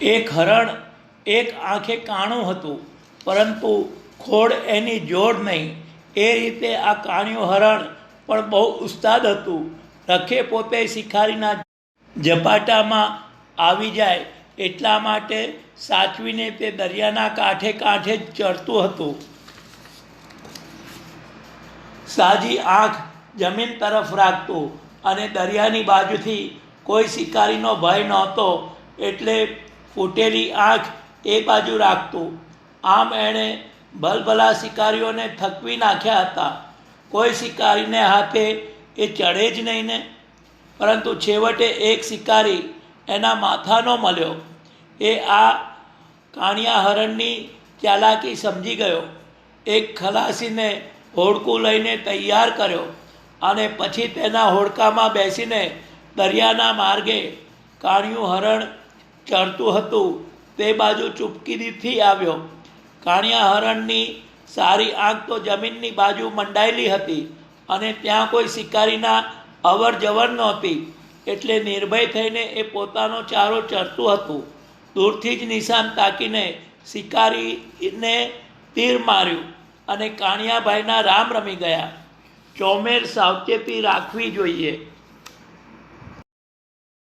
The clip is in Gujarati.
એક હરણ એક આંખે કાણું હતું, પરંતુ ખોડ એની જોડ નહીં. એ રીતે આ કાણિયું હરણ પણ બહુ ઉસ્તાદ હતું. રખે પોતે શિકારીના ઝપાટામાં આવી જાય એટલા માટે સાચવીને તે દરિયાના કાંઠે કાંઠે જ ચરતું હતું. સાજી આંખ જમીન તરફ રાખતું અને દરિયાની બાજુથી કોઈ શિકારીનો ભય નહોતો એટલે ફૂટેલી આંખ એ બાજુ રાખતું. આમ એણે ભલભલા શિકારીઓને થકવી નાખ્યા હતા. કોઈ શિકારીને હાથે એ ચડે જ નહીં ને. પરંતુ છેવટે એક શિકારી એના માથાનો મળ્યો. એ આ કાણિયા હરણની ચાલાકી સમજી ગયો. એક ખલાસીને હોડકું લઈને તૈયાર કર્યો અને પછી તેના હોડકામાં બેસીને દરિયાના માર્ગે કાણિયું હરણ ચરતું હતું તે બાજુ ચૂપકીદીથી આવ્યો. કાણિયા હરણની સારી આંખ તો જમીનની બાજુ મંડાયેલી હતી અને ત્યાં કોઈ શિકારીના અવર જવર નહોતી, એટલે નિર્ભય થઈને એ પોતાનો ચારો ચરતું હતું. દૂરથી જ નિશાન તાકીને શિકારીને તીર માર્યું અને કાણિયાભાઈના રામ રમી ગયા. ચોમેર સાવચેતી રાખવી જોઈએ.